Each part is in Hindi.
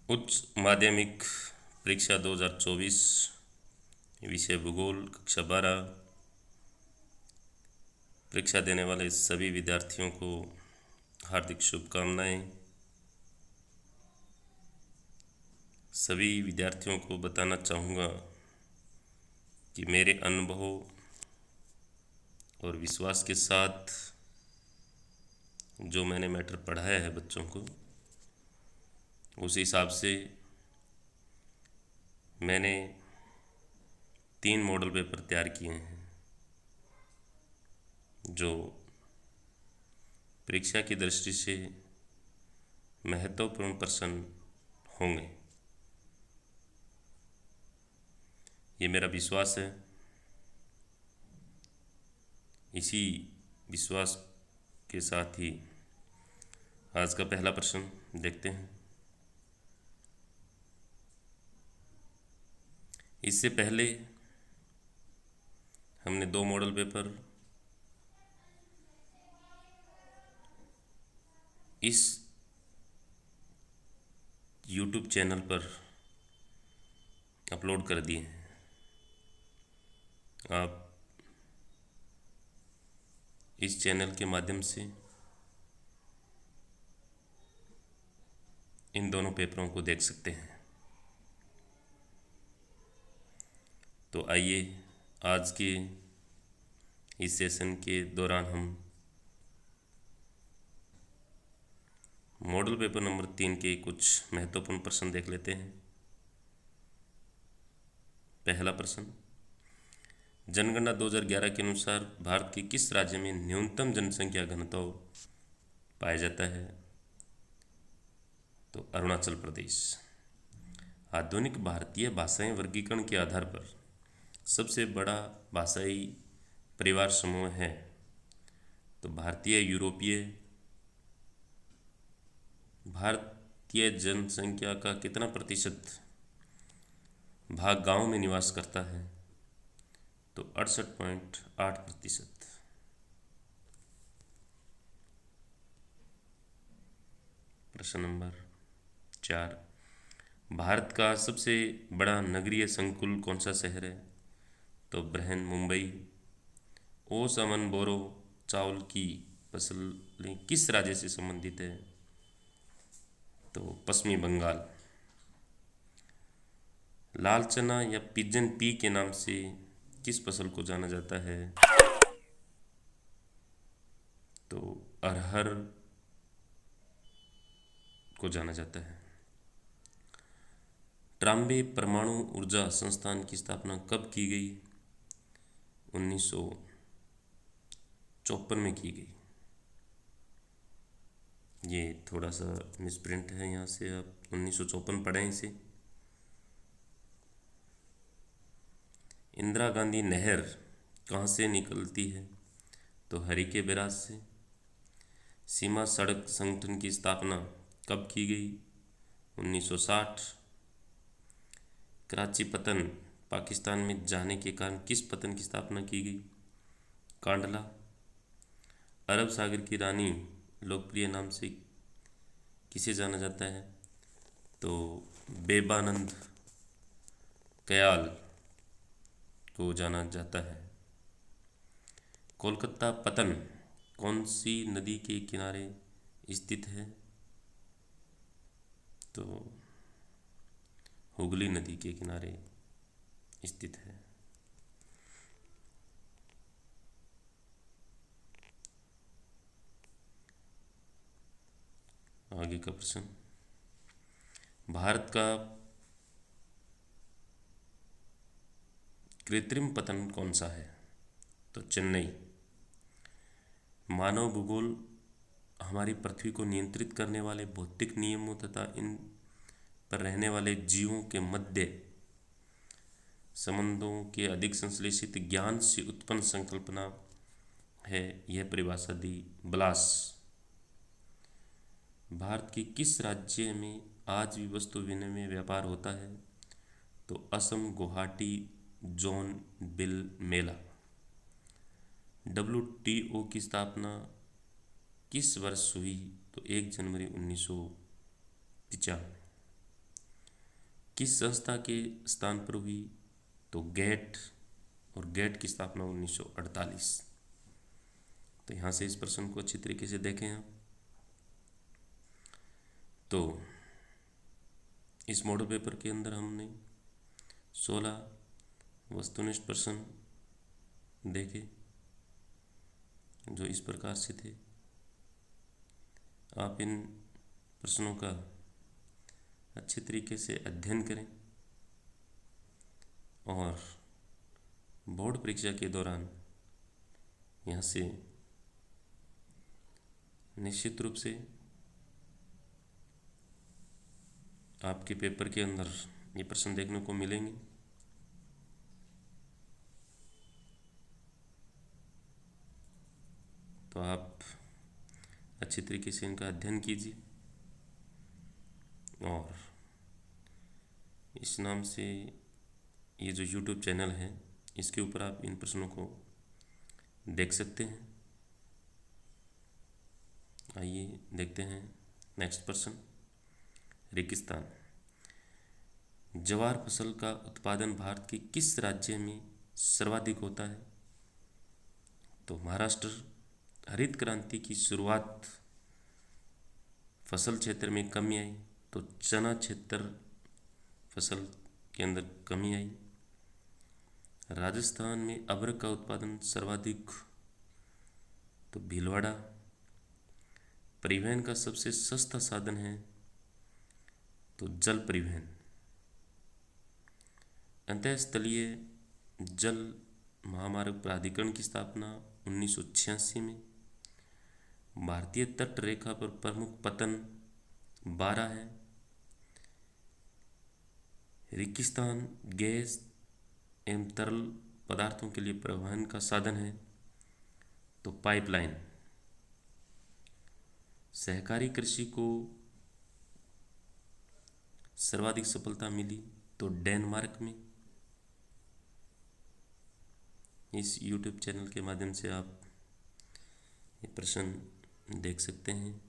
उच्च माध्यमिक परीक्षा 2024 विषय भूगोल कक्षा 12 परीक्षा देने वाले सभी विद्यार्थियों को हार्दिक शुभकामनाएं। सभी विद्यार्थियों को बताना चाहूँगा कि मेरे अनुभव और विश्वास के साथ जो मैंने मैटर पढ़ाया है बच्चों को, उस हिसाब से मैंने 3 मॉडल पेपर तैयार किए हैं जो परीक्षा की दृष्टि से महत्वपूर्ण प्रश्न होंगे। ये मेरा विश्वास है। इसी विश्वास के साथ ही आज का पहला प्रश्न देखते हैं। इससे पहले हमने 2 मॉडल पेपर इस YouTube चैनल पर अपलोड कर दिए हैं। आप इस चैनल के माध्यम से इन दोनों पेपरों को देख सकते हैं। तो आइए आज के इस सेशन के दौरान हम मॉडल पेपर नंबर 3 के कुछ महत्वपूर्ण प्रश्न देख लेते हैं। पहला प्रश्न, जनगणना 2011 के अनुसार भारत के किस राज्य में न्यूनतम जनसंख्या घनत्व पाया जाता है? तो अरुणाचल प्रदेश। आधुनिक भारतीय भाषाएं वर्गीकरण के आधार पर सबसे बड़ा भाषाई परिवार समूह है? तो भारतीय जनसंख्या का कितना प्रतिशत भाग गांव में निवास करता है? तो 68.8%। प्रश्न नंबर 4, भारत का सबसे बड़ा नगरीय संकुल कौन सा शहर है? तो बृहन मुंबई। ओसमन बोरो चावल की फसलें किस राज्य से संबंधित है? तो पश्चिमी बंगाल। लाल चना या पिजन पी के नाम से किस फसल को जाना जाता है? तो अरहर को जाना जाता है। ट्राम्बे परमाणु ऊर्जा संस्थान की स्थापना कब की गई? 1954 में की गई। ये थोड़ा सा मिसप्रिंट है, यहाँ से आप 1954 पढ़ें इसे। इंदिरा गांधी नहर कहाँ से निकलती है? तो हरीके बैराज से। सीमा सड़क संगठन की स्थापना कब की गई? 1960। कराची पतन पाकिस्तान में जाने के कारण किस पतन की स्थापना की गई? कांडला। अरब सागर की रानी लोकप्रिय नाम से किसे जाना जाता है? तो बेबानंद कयाल को जाना जाता है। कोलकाता पतन कौन सी नदी के किनारे स्थित है? तो हुगली नदी के किनारे स्थित है। आगे का प्रश्न, भारत का कृत्रिम पतन कौन सा है? तो चेन्नई। मानव भूगोल हमारी पृथ्वी को नियंत्रित करने वाले भौतिक नियमों तथा इन पर रहने वाले जीवों के मध्य संबंधों के अधिक संश्लेषित ज्ञान से उत्पन्न संकल्पना है। यह परिभाषा दी ब्लास। भारत के किस राज्य में आज भी वस्तु विनिमय व्यापार होता है? तो असम गुवाहाटी जोन बिल मेला। WTO की स्थापना किस वर्ष हुई? तो 1 जनवरी 1995। किस संस्था के स्थान पर हुई? तो गेट, और गेट की स्थापना 1948। तो यहाँ से इस प्रश्न को अच्छी तरीके से देखें आप। तो इस मॉडल पेपर के अंदर हमने 16 वस्तुनिष्ठ प्रश्न देखे जो इस प्रकार से थे। आप इन प्रश्नों का अच्छे तरीके से अध्ययन करें और बोर्ड परीक्षा के दौरान यहाँ से निश्चित रूप से आपके पेपर के अंदर ये प्रश्न देखने को मिलेंगे। तो आप अच्छी तरीके से इनका अध्ययन कीजिए और इस नाम से ये जो YouTube चैनल है इसके ऊपर आप इन प्रश्नों को देख सकते हैं। आइए देखते हैं नेक्स्ट प्रश्न। रेगिस्तान। ज्वार फसल का उत्पादन भारत के किस राज्य में सर्वाधिक होता है? तो महाराष्ट्र। हरित क्रांति की शुरुआत फसल क्षेत्र में कमी आई, तो चना क्षेत्र फसल के अंदर कमी आई। राजस्थान में अदरक का उत्पादन सर्वाधिक, तो भीलवाड़ा। परिवहन का सबसे सस्ता साधन है, तो जल परिवहन। अंतःस्थलीय जल महामार्ग प्राधिकरण की स्थापना 1986 में। भारतीय तट रेखा पर प्रमुख पतन 12 है। रेगिस्तान गैस एवं तरल पदार्थों के लिए परिवहन का साधन है, तो पाइपलाइन। सहकारी कृषि को सर्वाधिक सफलता मिली, तो डेनमार्क में। इस YouTube चैनल के माध्यम से आप ये प्रश्न देख सकते हैं।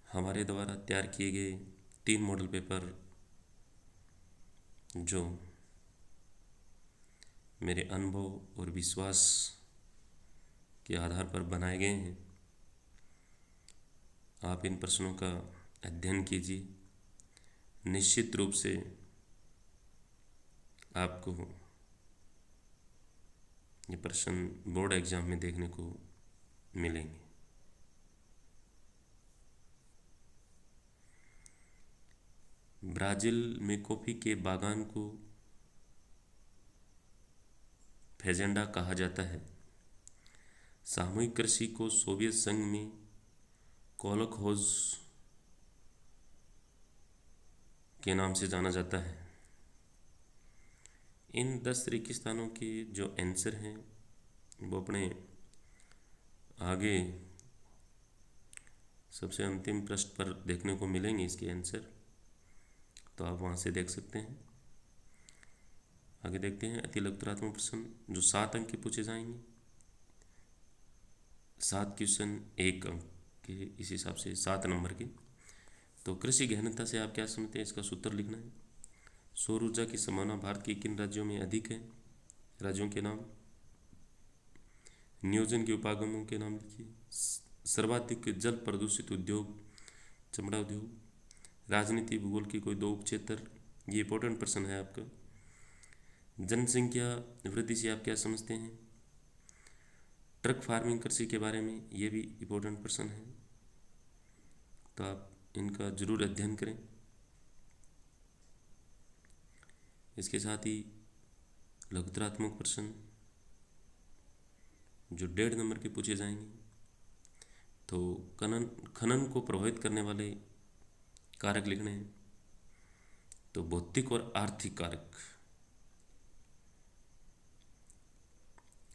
हमारे द्वारा तैयार किए गए 3 मॉडल पेपर जो मेरे अनुभव और विश्वास के आधार पर बनाए गए हैं, आप इन प्रश्नों का अध्ययन कीजिए। निश्चित रूप से आपको ये प्रश्न बोर्ड एग्जाम में देखने को मिलेंगे। ब्राज़ील में कॉफ़ी के बागान को फेजेंडा कहा जाता है। सामूहिक कृषि को सोवियत संघ में कोलोखोज के नाम से जाना जाता है। इन 10 रेगिस्तानों के जो आंसर हैं वो अपने आगे सबसे अंतिम पृष्ठ पर देखने को मिलेंगे इसके आंसर, तो आप वहाँ से देख सकते हैं। आगे देखते हैं अति लघुतरात्मक प्रश्न जो 7 अंक के पूछे जाएंगे। 7 क्वेश्चन 1 अंक के, इस हिसाब से 7 नंबर के। तो कृषि गहनता से आप क्या समझते हैं, इसका सूत्र लिखना है। सौर ऊर्जा की संभावना भारत के किन राज्यों में अधिक है? राज्यों के नाम। नियोजन के उपागमों के नाम लिखिए। सर्वाधिक जल प्रदूषित उद्योग चमड़ा उद्योग। राजनीति भूगोल की कोई 2 उपक्षेत्र, ये इंपॉर्टेंट प्रश्न है आपका। जनसंख्या वृद्धि से आप क्या समझते हैं? ट्रक फार्मिंग कृषि के बारे में, ये भी इंपॉर्टेंट प्रश्न है, तो आप इनका जरूर अध्ययन करें। इसके साथ ही लघुतरात्मक प्रश्न जो 1.5 नंबर के पूछे जाएंगे। तो खनन को प्रभावित करने वाले कारक लिखने हैं, तो भौतिक और आर्थिक कारक।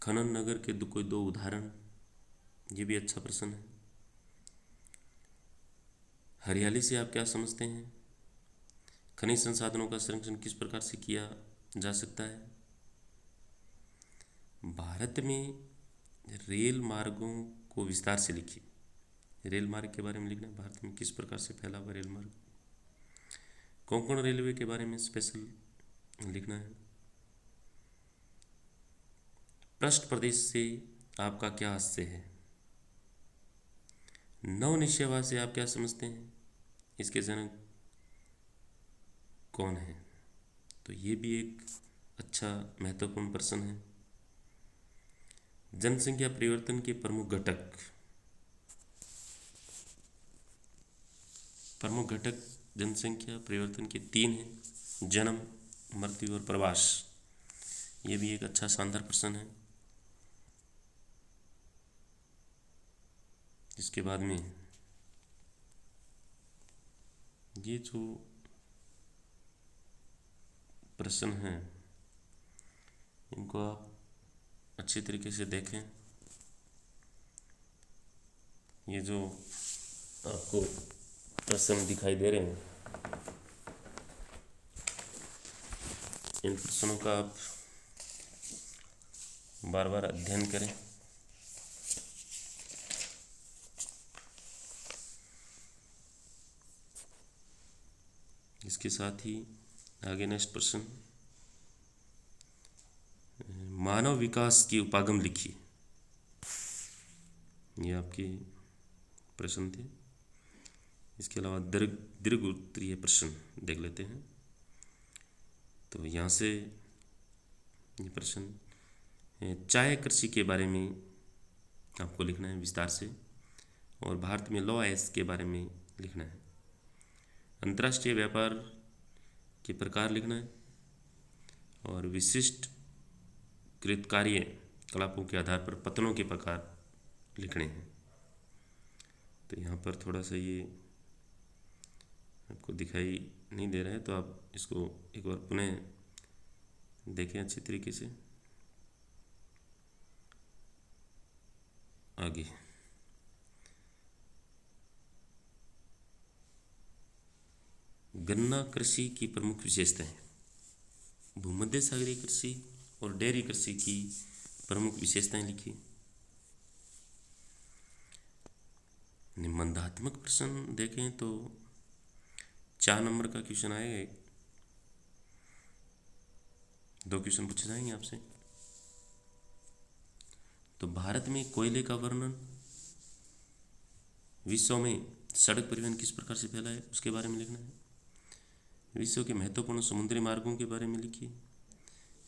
खनन नगर के कोई 2 उदाहरण, ये भी अच्छा प्रश्न है। हरियाली से आप क्या समझते हैं? खनिज संसाधनों का संरक्षण किस प्रकार से किया जा सकता है? भारत में रेल मार्गों को विस्तार से लिखिए। रेल मार्ग के बारे में लिखना है। भारत में किस प्रकार से फैला हुआ रेल मार्ग। कोंकण रेलवे के बारे में स्पेशल लिखना है। पृष्ठ प्रदेश से आपका क्या आशय है। नव निश्चयवाद से आप क्या समझते हैं, इसके जनक कौन है। तो ये भी एक अच्छा महत्वपूर्ण प्रश्न है। जनसंख्या परिवर्तन के प्रमुख घटक जनसंख्या परिवर्तन के 3 हैं, जन्म, मृत्यु और प्रवास। ये भी एक अच्छा शानदार प्रश्न है। इसके बाद में ये जो प्रश्न हैं इनको आप अच्छी तरीके से देखें। ये जो आपको प्रश्न दिखाई दे रहे हैं, इन प्रश्नों का आप बार बार अध्ययन करें। इसके साथ ही आगे नेक्स्ट प्रश्न, मानव विकास की उपागम लिखिए। ये आपके प्रश्न थे। इसके अलावा दीर्घ उत्तरीय प्रश्न देख लेते हैं। तो यहाँ से ये प्रश्न, चाय कृषि के बारे में आपको लिखना है विस्तार से, और भारत में लॉ एस के बारे में लिखना है। अंतर्राष्ट्रीय व्यापार के प्रकार लिखना है, और विशिष्ट कृतकार्य कलापों के आधार पर पत्तनों के प्रकार लिखने हैं। तो यहाँ पर थोड़ा सा ये आपको दिखाई नहीं दे रहा है, तो आप इसको एक बार पुनः देखें अच्छी तरीके से। आगे गन्ना कृषि की प्रमुख विशेषताएं, भूमध्य सागरीय कृषि और डेयरी कृषि की प्रमुख विशेषताएं लिखिए। निबंधात्मक प्रश्न देखें तो 4 नंबर का क्वेश्चन आएगा, 2 क्वेश्चन पूछे जाएंगे आपसे। तो भारत में कोयले का वर्णन, विश्व में सड़क परिवहन किस प्रकार से फैला है उसके बारे में लिखना है। विश्व के महत्वपूर्ण समुद्री मार्गों के बारे में लिखिए।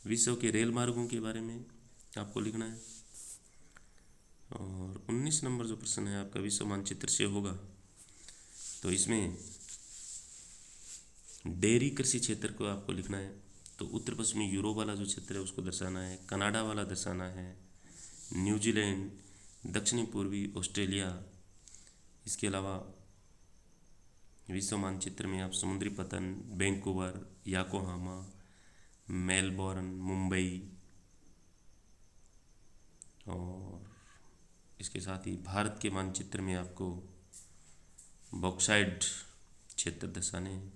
विश्व के रेल मार्गों के बारे में आपको लिखना है। और 19 नंबर जो प्रश्न है आपका विश्व मानचित्र से होगा, तो इसमें डेयरी कृषि क्षेत्र को आपको लिखना है। तो उत्तर पश्चिमी यूरोप वाला जो क्षेत्र है उसको दर्शाना है, कनाडा वाला दर्शाना है, न्यूजीलैंड, दक्षिणी पूर्वी ऑस्ट्रेलिया। इसके अलावा विश्व मानचित्र में आप समुद्री पतन, वैंकूवर, याकोहामा, मेलबोर्न, मुंबई, और इसके साथ ही भारत के मानचित्र में आपको बॉक्साइट क्षेत्र दर्शाने हैं,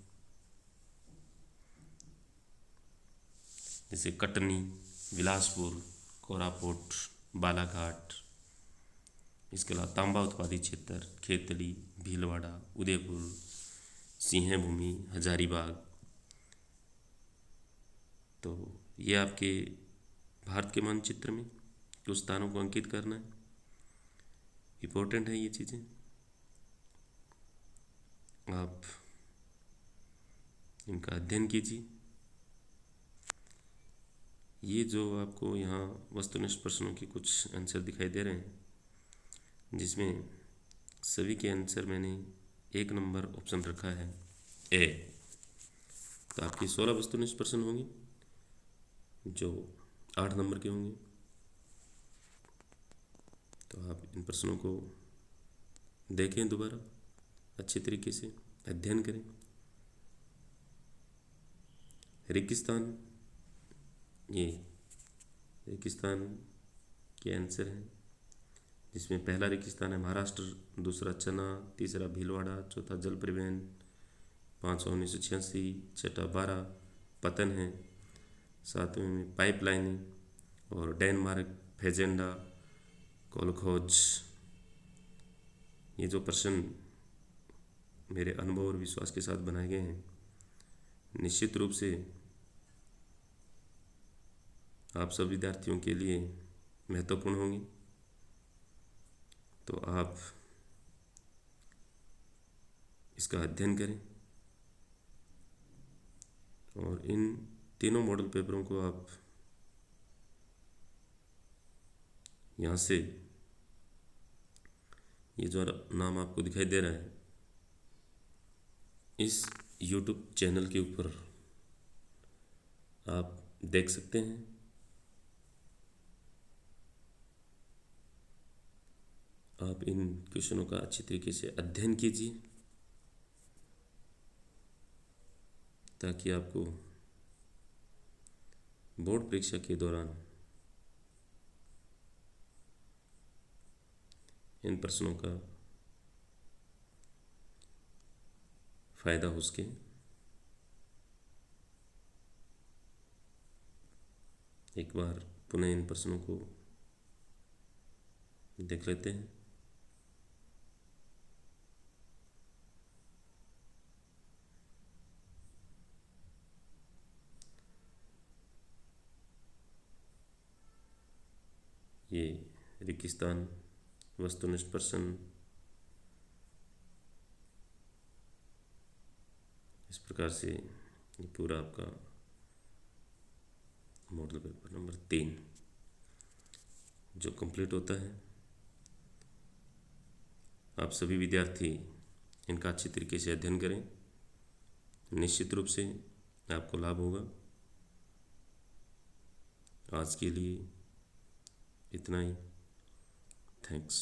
जैसे कटनी, बिलासपुर, कोरापुट, बालाघाट। इसके अलावा तांबा उत्पादित क्षेत्र खेतड़ी, भीलवाड़ा, उदयपुर, सिंहभूमि, हजारीबाग। तो ये आपके भारत के मानचित्र में कुछ स्थानों को अंकित करना है, इम्पोर्टेंट है ये चीज़ें। आप इनका अध्ययन कीजिए। ये जो आपको यहाँ वस्तुनिष्ठ प्रश्नों के कुछ आंसर दिखाई दे रहे हैं, जिसमें सभी के आंसर मैंने 1 नंबर ऑप्शन रखा है ए। तो आपकी 16 वस्तुनिष्ठ प्रश्न होंगे जो 8 नंबर के होंगे। तो आप इन प्रश्नों को देखें, दोबारा अच्छे तरीके से अध्ययन करें। रेगिस्तान, ये रेगिस्तान के आंसर हैं, जिसमें पहला रेगिस्तान है महाराष्ट्र, दूसरा चना, तीसरा भीलवाड़ा, चौथा जल परिवहन, 5 1986, छठा 12 पतन है, 7वें में पाइपलाइन है, और डेनमार्क फेजेंडा कोलखोज। ये जो प्रश्न मेरे अनुभव और विश्वास के साथ बनाए गए हैं, निश्चित रूप से आप सब विद्यार्थियों के लिए महत्वपूर्ण होंगे। तो आप इसका अध्ययन करें और इन तीनों मॉडल पेपरों को आप यहाँ से, ये जो नाम आपको दिखाई दे रहा है, इस YouTube चैनल के ऊपर आप देख सकते हैं। आप इन क्वेश्चनों का अच्छी तरीके से अध्ययन कीजिए ताकि आपको बोर्ड परीक्षा के दौरान इन प्रश्नों का फायदा हो सके। एक बार पुनः इन प्रश्नों को देख लेते हैं। ये रेगिस्तान वस्तुनिष्ठ प्रश्न इस प्रकार से ये पूरा आपका मॉडल पेपर नंबर 3 जो कंप्लीट होता है। आप सभी विद्यार्थी इनका अच्छी तरीके से अध्ययन करें, निश्चित रूप से आपको लाभ होगा। आज के लिए इतना ही। थैंक्स।